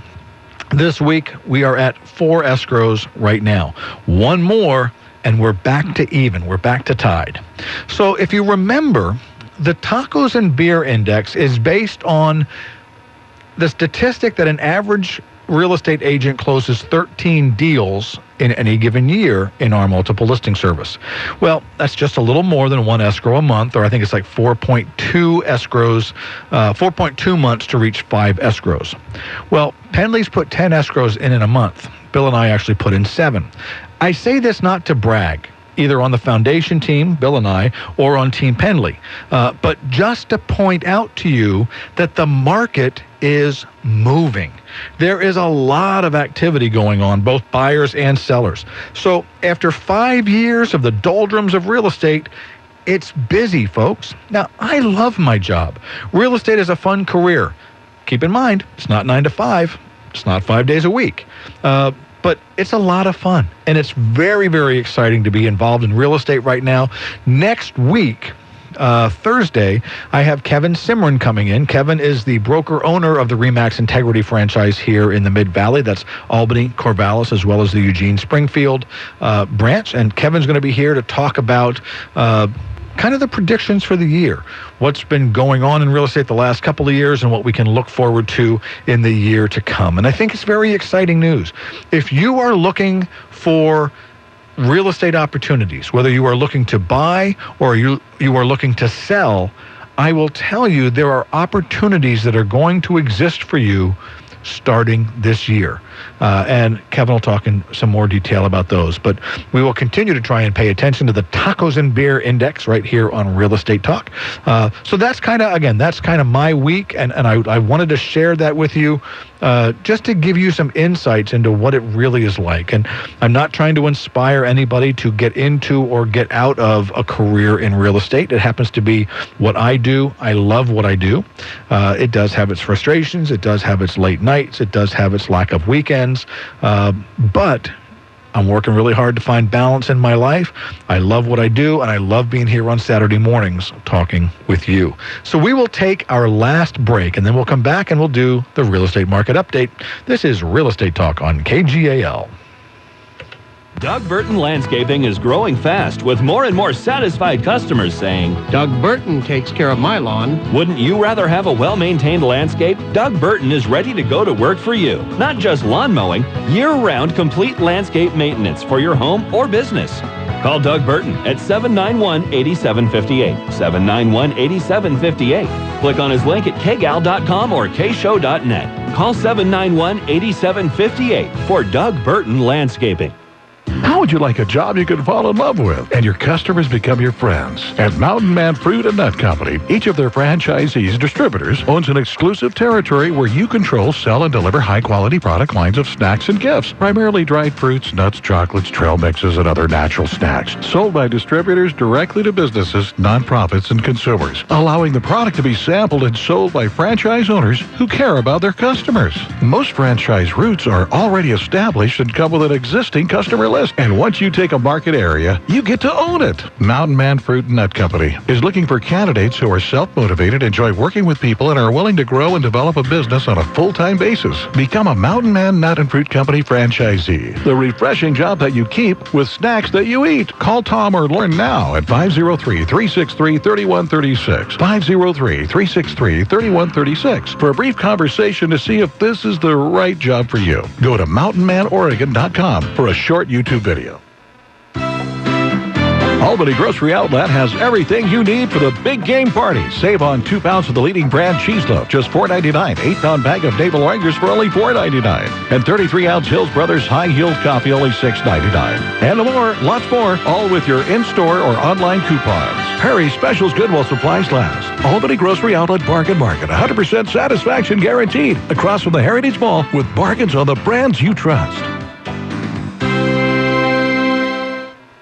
This week, we are at 4 escrows right now. 1 more, and we're back to even. We're back to tied. So if you remember, the Tacos and Beer Index is based on the statistic that an average real estate agent closes 13 deals in any given year in our multiple listing service. Well, that's just a little more than 1 escrow a month, or I think it's like 4.2 escrows, 4.2 months to reach 5 escrows. Well, Pendley's put 10 escrows in a month. Bill and I actually put in 7. I say this not to brag, either on the foundation team, Bill and I, or on Team Pendley, but just to point out to you that the market is moving. There is a lot of activity going on, both buyers and sellers. So after 5 years of the doldrums of real estate, it's busy, folks. Now, I love my job. Real estate is a fun career. Keep in mind, it's not 9 to 5. It's not 5 days a week. but it's a lot of fun, and it's very, very exciting to be involved in real estate right now. Next week, Thursday, I have Kevin Simran coming in. Kevin is the broker-owner of the RE/MAX Integrity franchise here in the Mid-Valley. That's Albany, Corvallis, as well as the Eugene Springfield branch. And Kevin's going to be here to talk about kind of the predictions for the year, what's been going on in real estate the last couple of years and what we can look forward to in the year to come. And I think it's very exciting news. If you are looking for real estate opportunities, whether you are looking to buy or you are looking to sell, I will tell you there are opportunities that are going to exist for you starting this year. And Kevin will talk in some more detail about those. But we will continue to try and pay attention to the Tacos and Beer Index right here on Real Estate Talk. So that's kind of my week. And I wanted to share that with you just to give you some insights into what it really is like. And I'm not trying to inspire anybody to get into or get out of a career in real estate. It happens to be what I do. I love what I do. It does have its frustrations. It does have its late nights. It does have its lack of weekends. But I'm working really hard to find balance in my life. I love what I do, and I love being here on Saturday mornings talking with you. So we will take our last break, and then we'll come back and we'll do the real estate market update. This is Real Estate Talk on KGAL. Doug Burton Landscaping is growing fast with more and more satisfied customers saying, Doug Burton takes care of my lawn. Wouldn't you rather have a well-maintained landscape? Doug Burton is ready to go to work for you. Not just lawn mowing, year-round complete landscape maintenance for your home or business. Call Doug Burton at 791-8758. 791-8758. Click on his link at kgal.com or kshow.net. Call 791-8758 for Doug Burton Landscaping. How would you like a job you could fall in love with and your customers become your friends? At Mountain Man Fruit and Nut Company, each of their franchisees distributors owns an exclusive territory where you control, sell, and deliver high-quality product lines of snacks and gifts, primarily dried fruits, nuts, chocolates, trail mixes, and other natural snacks, sold by distributors directly to businesses, nonprofits, and consumers, allowing the product to be sampled and sold by franchise owners who care about their customers. Most franchise routes are already established and come with an existing customer list. And once you take a market area, you get to own it. Mountain Man Fruit and Nut Company is looking for candidates who are self-motivated, enjoy working with people, and are willing to grow and develop a business on a full-time basis. Become a Mountain Man Nut and Fruit Company franchisee. The refreshing job that you keep with snacks that you eat. Call Tom or Lauren now at 503-363-3136. 503-363-3136 for a brief conversation to see if this is the right job for you. Go to mountainmanoregon.com for a short YouTube video. Albany Grocery Outlet has everything you need for the big game party. Save on 2 pounds of the leading brand cheese loaf, just $4.99. 8-pound bag of Navel Oranges for only $4.99. And 33-ounce Hills Brothers high-heeled coffee, only $6.99. And more, lots more, all with your in-store or online coupons. Hurry, specials good while supplies last. Albany Grocery Outlet Bargain Market, 100% satisfaction guaranteed. Across from the Heritage Mall with bargains on the brands you trust.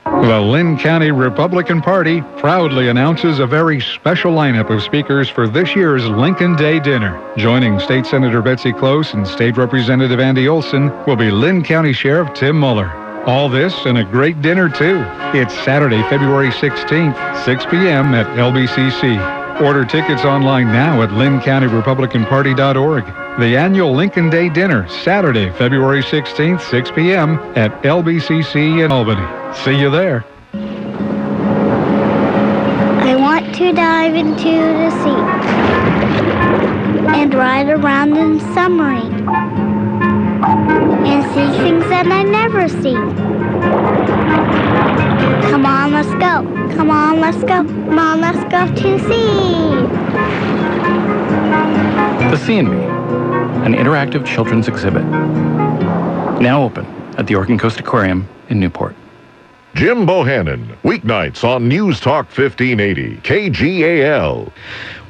The Lynn County Republican Party proudly announces a very special lineup of speakers for this year's Lincoln Day dinner. Joining State Senator Betsy Close and State Representative Andy Olson will be Lynn County Sheriff Tim Muller. All this and a great dinner, too. It's Saturday, February 16th, 6 p.m. at LBCC. Order tickets online now at LynnCountyRepublicanParty.org. The annual Lincoln Day dinner, Saturday, February 16th, 6 p.m. at LBCC in Albany. See you there. I want to dive into the sea and ride around in submarine and see things that I never see. Come on, let's go. Come on, let's go. Come on, let's go to sea. The Sea and Me, an interactive children's exhibit. Now open at the Oregon Coast Aquarium in Newport. Jim Bohannon, weeknights on News Talk 1580, KGAL.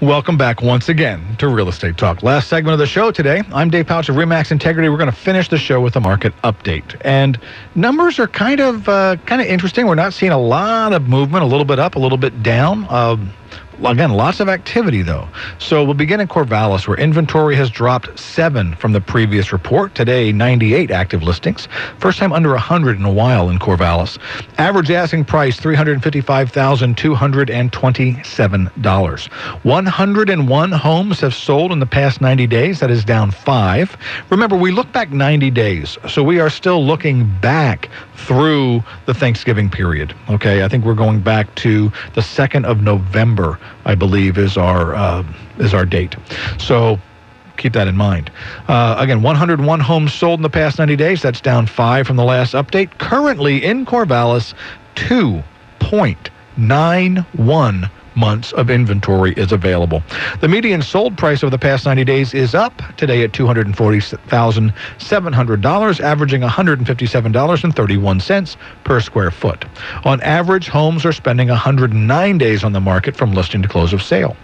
Welcome back once again to Real Estate Talk. Last segment of the show today. I'm Dave Pautsch of RE/MAX Integrity. We're going to finish the show with a market update. And numbers are kind of interesting. We're not seeing a lot of movement, a little bit up, a little bit down. Again, lots of activity, though. So we'll begin in Corvallis, where inventory has dropped 7 from the previous report. Today, 98 active listings. First time under 100 in a while in Corvallis. Average asking price, $355,227. 101 homes have sold in the past 90 days. That is down 5. Remember, we look back 90 days, so we are still looking back through the Thanksgiving period. Okay, I think we're going back to the 2nd of November, I believe, is our date. So keep that in mind. Again, 101 homes sold in the past 90 days. That's down 5 from the last update. Currently in Corvallis, 2.91 months of inventory is available. The median sold price over the past 90 days is up today at $240,700, averaging $157.31 per square foot. On average, homes are spending 109 days on the market from listing to close of sale.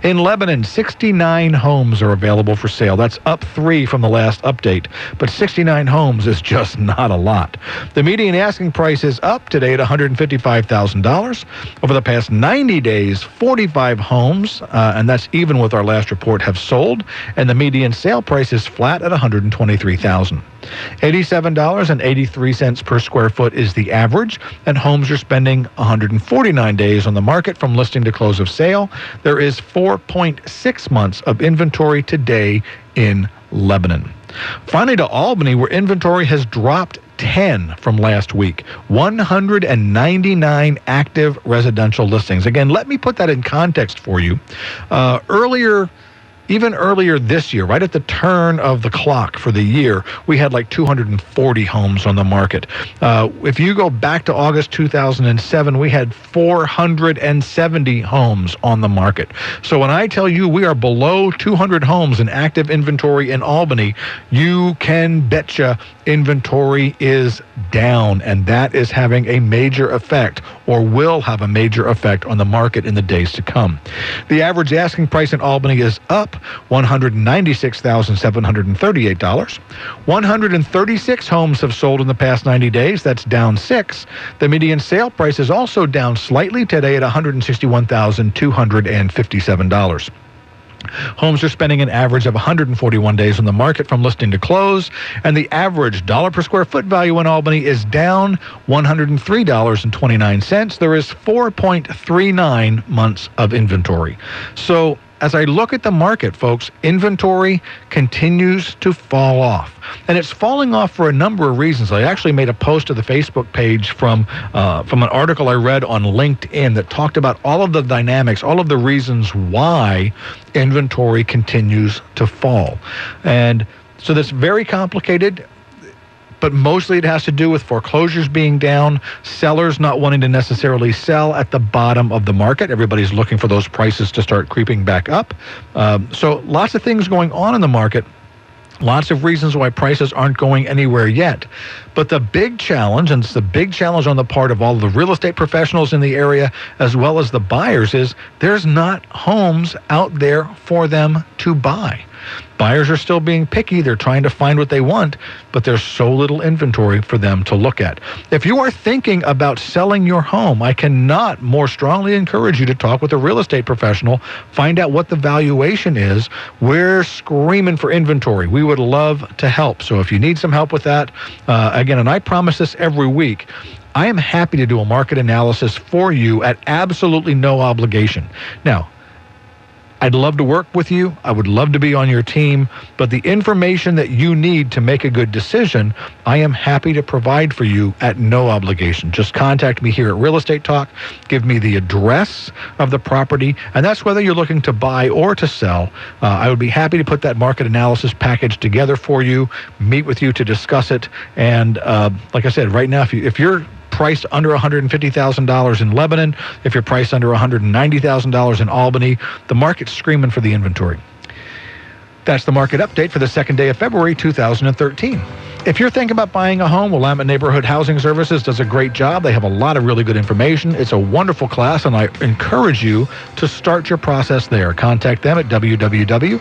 In Lebanon, 69 homes are available for sale. That's up 3 from the last update, but 69 homes is just not a lot. The median asking price is up today at $155,000. Over the past 90 days, 45 homes, and that's even with our last report, have sold, and the median sale price is flat at $123,000. $87.83 per square foot is the average, and homes are spending 149 days on the market from listing to close of sale. There is 4.6 months of inventory today in Lebanon. Finally, to Albany, where inventory has dropped 10 from last week. 199 active residential listings. Again, let me put that in context for you. Even earlier this year, right at the turn of the clock for the year, we had like 240 homes on the market. If you go back to August 2007, we had 470 homes on the market. So when I tell you we are below 200 homes in active inventory in Albany, you can betcha inventory is down, and that is having a major effect, or will have a major effect, on the market in the days to come. The average asking price in Albany is up $196,738. 136 homes have sold in the past 90 days. That's down 6. The median sale price is also down slightly today at $161,257. Homes are spending an average of 141 days on the market from listing to close, and the average dollar per square foot value in Albany is down $103.29. There is 4.39 months of inventory. So as I look at the market, folks, inventory continues to fall off. And it's falling off for a number of reasons. I actually made a post to the Facebook page from an article I read on LinkedIn that talked about all of the dynamics, all of the reasons why inventory continues to fall. And so that's very complicated, but mostly it has to do with foreclosures being down, sellers not wanting to necessarily sell at the bottom of the market. Everybody's looking for those prices to start creeping back up. So lots of things going on in the market. Lots of reasons why prices aren't going anywhere yet. But the big challenge, and it's the big challenge on the part of all the real estate professionals in the area, as well as the buyers, is there's not homes out there for them to buy. Buyers are still being picky. They're trying to find what they want, but there's so little inventory for them to look at. If you are thinking about selling your home, I cannot more strongly encourage you to talk with a real estate professional, find out what the valuation is. We're screaming for inventory. We would love to help. So if you need some help with that, again, and I promise this every week, I am happy to do a market analysis for you at absolutely no obligation. Now, I'd love to work with you. I would love to be on your team. But the information that you need to make a good decision, I am happy to provide for you at no obligation. Just contact me here at Real Estate Talk. Give me the address of the property, and that's whether you're looking to buy or to sell. I would be happy to put that market analysis package together for you, meet with you to discuss it. And like I said, right now, if you're priced under $150,000 in Lebanon, if you're priced under $190,000 in Albany, the market's screaming for the inventory. That's the market update for the second day of February 2013. If you're thinking about buying a home, Willamette Neighborhood Housing Services does a great job. They have a lot of really good information. It's a wonderful class, and I encourage you to start your process there. Contact them at www.w-nhs.org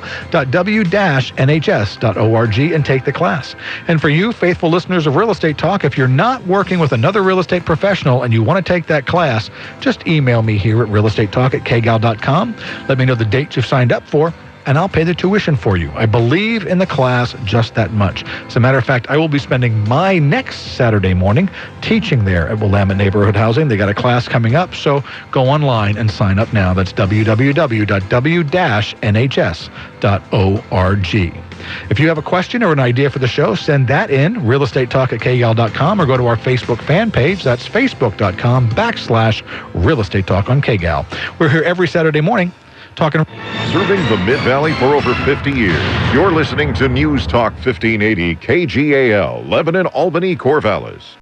and take the class. And for you, faithful listeners of Real Estate Talk, if you're not working with another real estate professional and you want to take that class, just email me here at realestatetalk@kgal.com. Let me know the dates you've signed up for, and I'll pay the tuition for you. I believe in the class just that much. As a matter of fact, I will be spending my next Saturday morning teaching there at Willamette Neighborhood Housing. They got a class coming up, so go online and sign up now. That's www.w-nhs.org. If you have a question or an idea for the show, send that in, realestatetalk@kgal.com, or go to our Facebook fan page. That's facebook.com/Real Estate Talk on KGAL. We're here every Saturday morning talking. Serving the Mid-Valley for over 50 years. You're listening to News Talk 1580 KGAL, Lebanon, Albany, Corvallis.